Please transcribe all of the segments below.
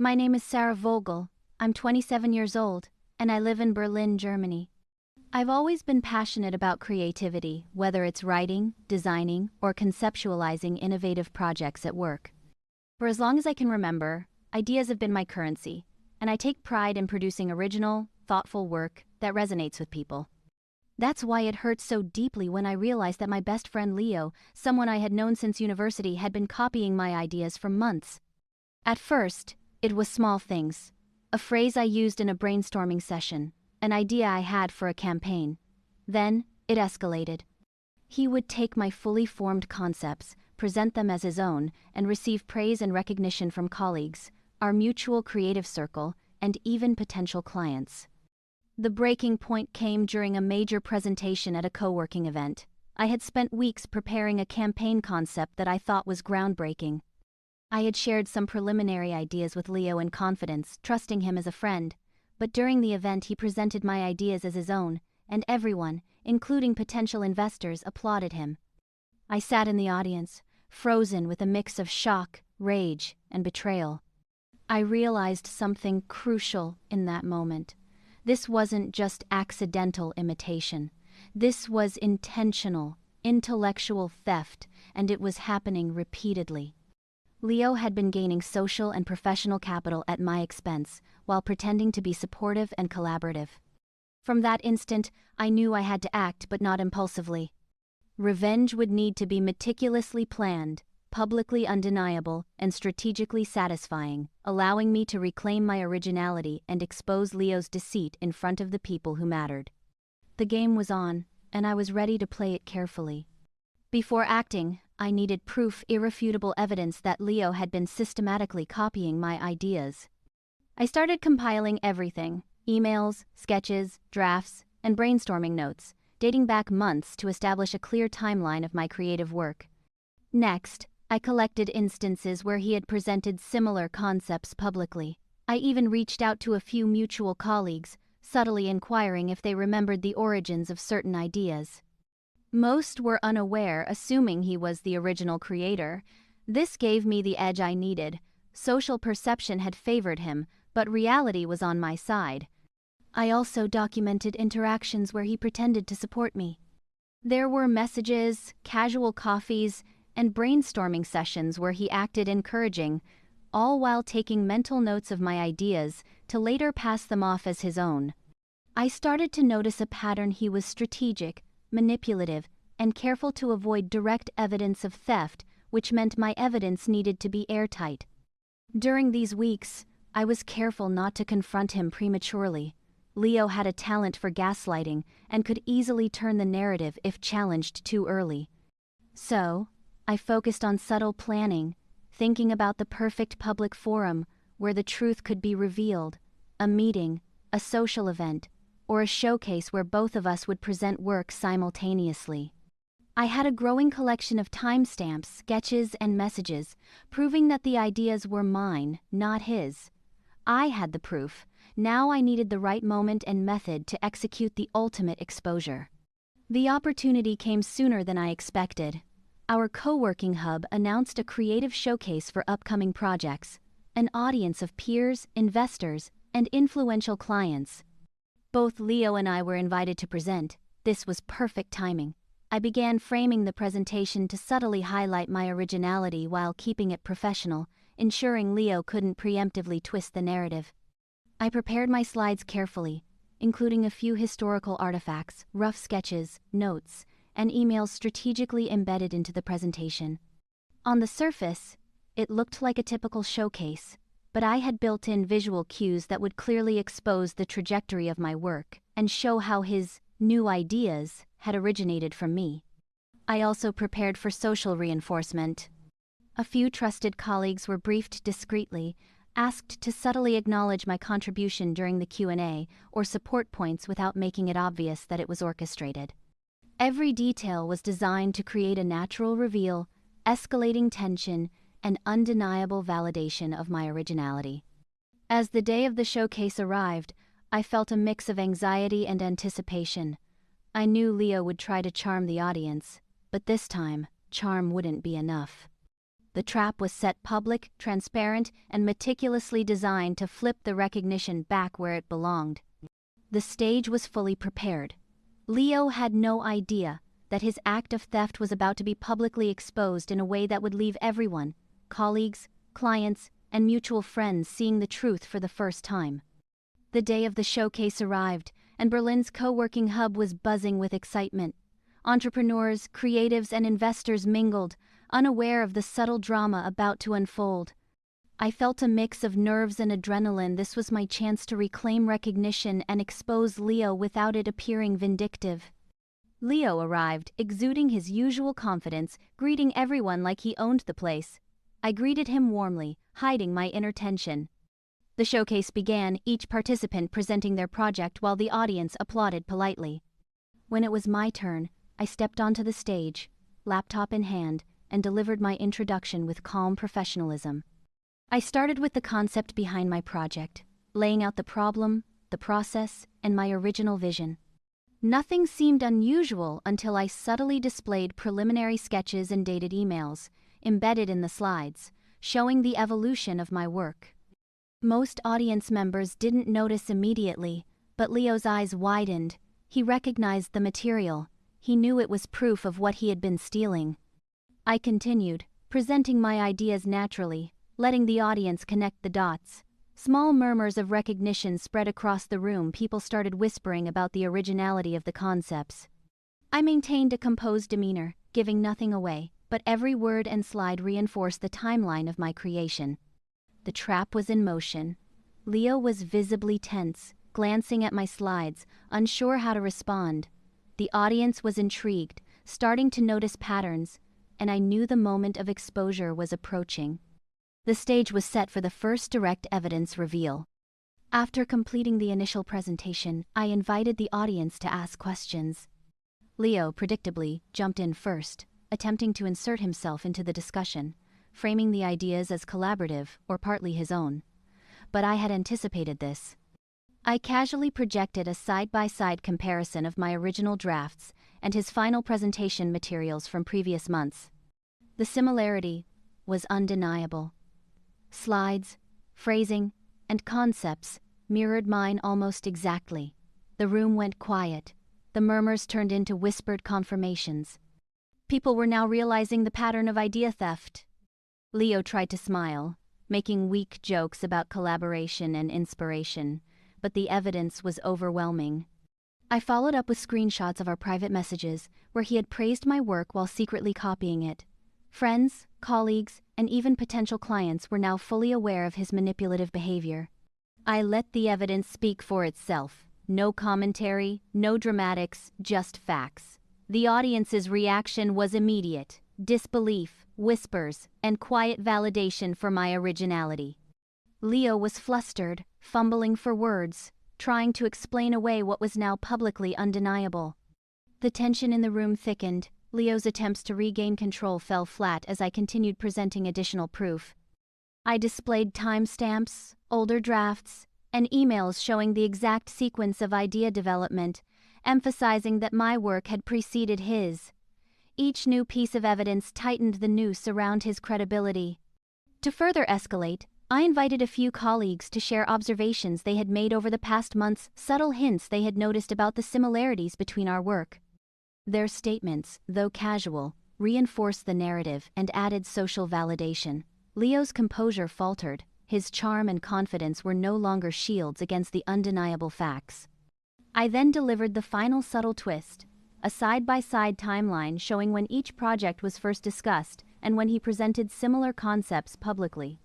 My name is Sarah Vogel. I'm 27 years old, and I live in Berlin, Germany. I've always been passionate about creativity, whether it's writing, designing, or conceptualizing innovative projects at work. For as long as I can remember, ideas have been my currency, and I take pride in producing original, thoughtful work that resonates with people. That's why it hurt so deeply when I realized that my best friend Leo, someone I had known since university, had been copying my ideas for months. At first, it was small things. A phrase I used in a brainstorming session, an idea I had for a campaign. Then, it escalated. He would take my fully formed concepts, present them as his own, and receive praise and recognition from colleagues, our mutual creative circle, and even potential clients. The breaking point came during a major presentation at a co-working event. I had spent weeks preparing a campaign concept that I thought was groundbreaking. I had shared some preliminary ideas with Leo in confidence, trusting him as a friend, but during the event he presented my ideas as his own, and everyone, including potential investors, applauded him. I sat in the audience, frozen with a mix of shock, rage, and betrayal. I realized something crucial in that moment. This wasn't just accidental imitation. This was intentional, intellectual theft, and it was happening repeatedly. Leo had been gaining social and professional capital at my expense, while pretending to be supportive and collaborative. From that instant, I knew I had to act, but not impulsively. Revenge would need to be meticulously planned, publicly undeniable, and strategically satisfying, allowing me to reclaim my originality and expose Leo's deceit in front of the people who mattered. The game was on, and I was ready to play it carefully. Before acting, I needed proof, irrefutable evidence that Leo had been systematically copying my ideas. I started compiling everything: emails, sketches, drafts, and brainstorming notes, dating back months to establish a clear timeline of my creative work. Next, I collected instances where he had presented similar concepts publicly. I even reached out to a few mutual colleagues, subtly inquiring if they remembered the origins of certain ideas. Most were unaware, assuming he was the original creator. This gave me the edge I needed. Social perception had favored him, but reality was on my side. I also documented interactions where he pretended to support me. There were messages, casual coffees, and brainstorming sessions where he acted encouraging, all while taking mental notes of my ideas to later pass them off as his own. I started to notice a pattern: he was strategic, manipulative, and careful to avoid direct evidence of theft, which meant my evidence needed to be airtight. During these weeks, I was careful not to confront him prematurely. Leo had a talent for gaslighting and could easily turn the narrative if challenged too early. So, I focused on subtle planning, thinking about the perfect public forum where the truth could be revealed: a meeting, a social event, or a showcase where both of us would present work simultaneously. I had a growing collection of timestamps, sketches, and messages, proving that the ideas were mine, not his. I had the proof. Now I needed the right moment and method to execute the ultimate exposure. The opportunity came sooner than I expected. Our co-working hub announced a creative showcase for upcoming projects, an audience of peers, investors, and influential clients. Both Leo and I were invited to present. This was perfect timing. I began framing the presentation to subtly highlight my originality while keeping it professional, ensuring Leo couldn't preemptively twist the narrative. I prepared my slides carefully, including a few historical artifacts, rough sketches, notes, and emails strategically embedded into the presentation. On the surface, it looked like a typical showcase, but I had built in visual cues that would clearly expose the trajectory of my work and show how his new ideas had originated from me. I also prepared for social reinforcement. A few trusted colleagues were briefed discreetly, asked to subtly acknowledge my contribution during the Q&A or support points without making it obvious that it was orchestrated. Every detail was designed to create a natural reveal, escalating tension, and undeniable validation of my originality. As the day of the showcase arrived, I felt a mix of anxiety and anticipation. I knew Leo would try to charm the audience, but this time, charm wouldn't be enough. The trap was set public, transparent, and meticulously designed to flip the recognition back where it belonged. The stage was fully prepared. Leo had no idea that his act of theft was about to be publicly exposed in a way that would leave everyone, colleagues, clients, and mutual friends, seeing the truth for the first time. The day of the showcase arrived, and Berlin's co-working hub was buzzing with excitement. Entrepreneurs, creatives, and investors mingled, unaware of the subtle drama about to unfold. I felt a mix of nerves and adrenaline. This was my chance to reclaim recognition and expose Leo without it appearing vindictive. Leo arrived, exuding his usual confidence, greeting everyone like he owned the place. I greeted him warmly, hiding my inner tension. The showcase began, each participant presenting their project while the audience applauded politely. When it was my turn, I stepped onto the stage, laptop in hand, and delivered my introduction with calm professionalism. I started with the concept behind my project, laying out the problem, the process, and my original vision. Nothing seemed unusual until I subtly displayed preliminary sketches and dated emails, embedded in the slides, showing the evolution of my work. Most audience members didn't notice immediately, but Leo's eyes widened. He recognized the material. He knew it was proof of what he had been stealing. I continued, presenting my ideas naturally, letting the audience connect the dots. Small murmurs of recognition spread across the room. People started whispering about the originality of the concepts. I maintained a composed demeanor, giving nothing away, but every word and slide reinforced the timeline of my creation. The trap was in motion. Leo was visibly tense, glancing at my slides, unsure how to respond. The audience was intrigued, starting to notice patterns, and I knew the moment of exposure was approaching. The stage was set for the first direct evidence reveal. After completing the initial presentation, I invited the audience to ask questions. Leo, predictably, jumped in first, attempting to insert himself into the discussion, framing the ideas as collaborative or partly his own. But I had anticipated this. I casually projected a side-by-side comparison of my original drafts and his final presentation materials from previous months. The similarity was undeniable. Slides, phrasing, and concepts mirrored mine almost exactly. The room went quiet. The murmurs turned into whispered confirmations. People were now realizing the pattern of idea theft. Leo tried to smile, making weak jokes about collaboration and inspiration, but the evidence was overwhelming. I followed up with screenshots of our private messages, where he had praised my work while secretly copying it. Friends, colleagues, and even potential clients were now fully aware of his manipulative behavior. I let the evidence speak for itself. No commentary, no dramatics, just facts. The audience's reaction was immediate: disbelief, whispers, and quiet validation for my originality. Leo was flustered, fumbling for words, trying to explain away what was now publicly undeniable. The tension in the room thickened. Leo's attempts to regain control fell flat as I continued presenting additional proof. I displayed timestamps, older drafts, and emails showing the exact sequence of idea development, emphasizing that my work had preceded his. Each new piece of evidence tightened the noose around his credibility. To further escalate, I invited a few colleagues to share observations they had made over the past months, subtle hints they had noticed about the similarities between our work. Their statements, though casual, reinforced the narrative and added social validation. Leo's composure faltered. His charm and confidence were no longer shields against the undeniable facts. I then delivered the final subtle twist, a side-by-side timeline showing when each project was first discussed and when he presented similar concepts publicly.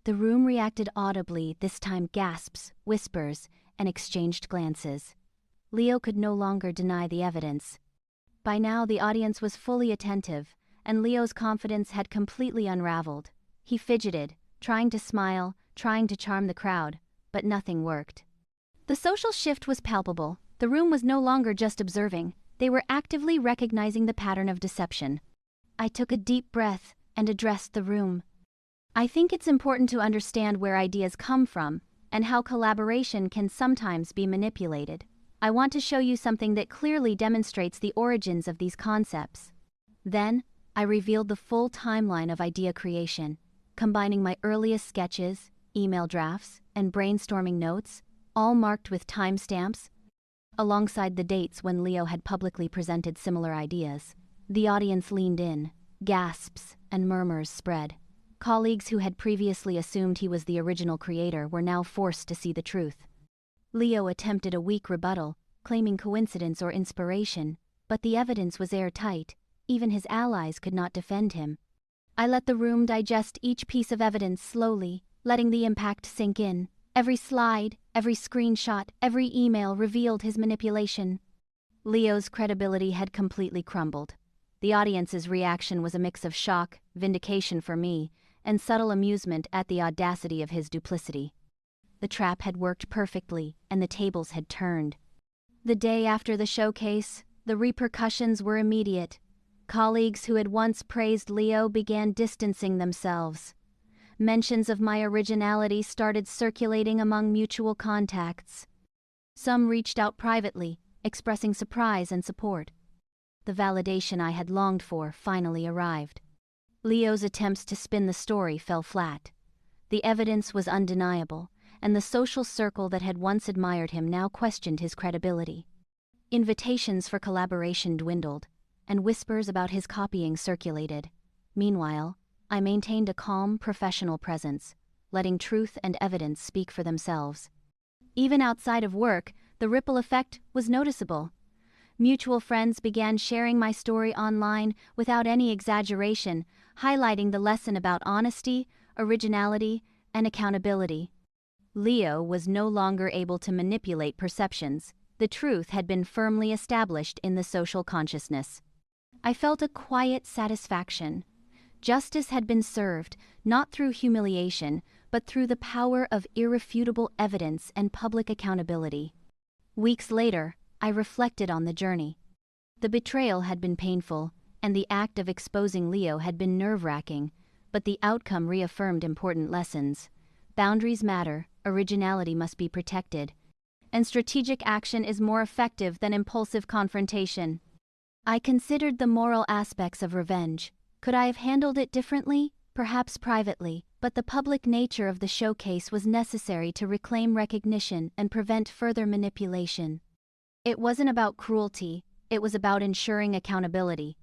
The room reacted audibly, this time gasps, whispers, and exchanged glances. Leo could no longer deny the evidence. By now the audience was fully attentive, and Leo's confidence had completely unraveled. He fidgeted, trying to smile, trying to charm the crowd, but nothing worked. The social shift was palpable. The room was no longer just observing. They were actively recognizing the pattern of deception. I took a deep breath and addressed the room. I think it's important to understand where ideas come from and how collaboration can sometimes be manipulated. I want to show you something that clearly demonstrates the origins of these concepts. Then, I revealed the full timeline of idea creation, combining my earliest sketches, email drafts, and brainstorming notes, all marked with timestamps, alongside the dates when Leo had publicly presented similar ideas. The audience leaned in, gasps and murmurs spread. Colleagues who had previously assumed he was the original creator were now forced to see the truth. Leo attempted a weak rebuttal, claiming coincidence or inspiration, but the evidence was airtight. Even his allies could not defend him. I let the room digest each piece of evidence slowly, letting the impact sink in. Every slide, every screenshot, every email revealed his manipulation. Leo's credibility had completely crumbled. The audience's reaction was a mix of shock, vindication for me, and subtle amusement at the audacity of his duplicity. The trap had worked perfectly, and the tables had turned. The day after the showcase, the repercussions were immediate. Colleagues who had once praised Leo began distancing themselves. Mentions of my originality started circulating among mutual contacts. Some reached out privately, expressing surprise and support. The validation I had longed for finally arrived. Leo's attempts to spin the story fell flat. The evidence was undeniable, and the social circle that had once admired him now questioned his credibility. Invitations for collaboration dwindled, and whispers about his copying circulated. Meanwhile, I maintained a calm, professional presence, letting truth and evidence speak for themselves. Even outside of work, the ripple effect was noticeable. Mutual friends began sharing my story online without any exaggeration, highlighting the lesson about honesty, originality, and accountability. Leo was no longer able to manipulate perceptions. The truth had been firmly established in the social consciousness. I felt a quiet satisfaction. Justice had been served, not through humiliation, but through the power of irrefutable evidence and public accountability. Weeks later, I reflected on the journey. The betrayal had been painful, and the act of exposing Leo had been nerve-wracking, but the outcome reaffirmed important lessons. Boundaries matter, originality must be protected, and strategic action is more effective than impulsive confrontation. I considered the moral aspects of revenge. Could I have handled it differently? Perhaps privately, but the public nature of the showcase was necessary to reclaim recognition and prevent further manipulation. It wasn't about cruelty, it was about ensuring accountability.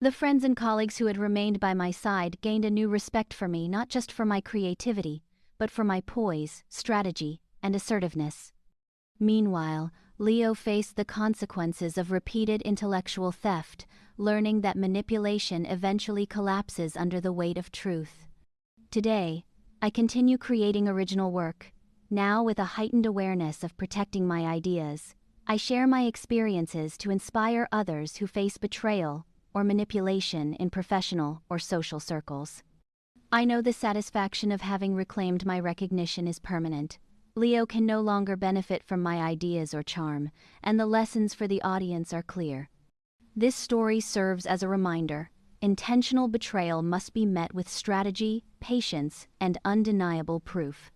The friends and colleagues who had remained by my side gained a new respect for me, not just for my creativity, but for my poise, strategy, and assertiveness. Meanwhile, Leo faced the consequences of repeated intellectual theft, learning that manipulation eventually collapses under the weight of truth. Today, I continue creating original work, now with a heightened awareness of protecting my ideas. I share my experiences to inspire others who face betrayal or manipulation in professional or social circles. I know the satisfaction of having reclaimed my recognition is permanent. Leo can no longer benefit from my ideas or charm, and the lessons for the audience are clear. This story serves as a reminder. Intentional betrayal must be met with strategy, patience, and undeniable proof.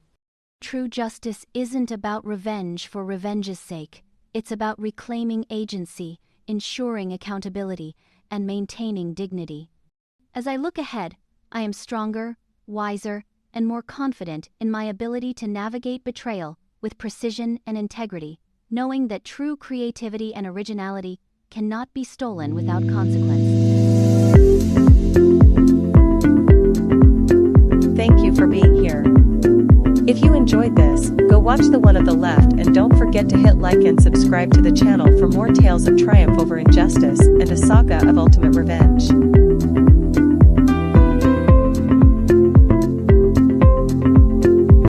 True justice isn't about revenge for revenge's sake. It's about reclaiming agency, ensuring accountability, and maintaining dignity. As I look ahead, I am stronger, wiser, and more confident in my ability to navigate betrayal with precision and integrity, knowing that true creativity and originality cannot be stolen without consequence. Thank you for being here. If you enjoyed this, go watch the one on the left and don't forget to hit like and subscribe to the channel for more tales of triumph over injustice and a saga of ultimate revenge.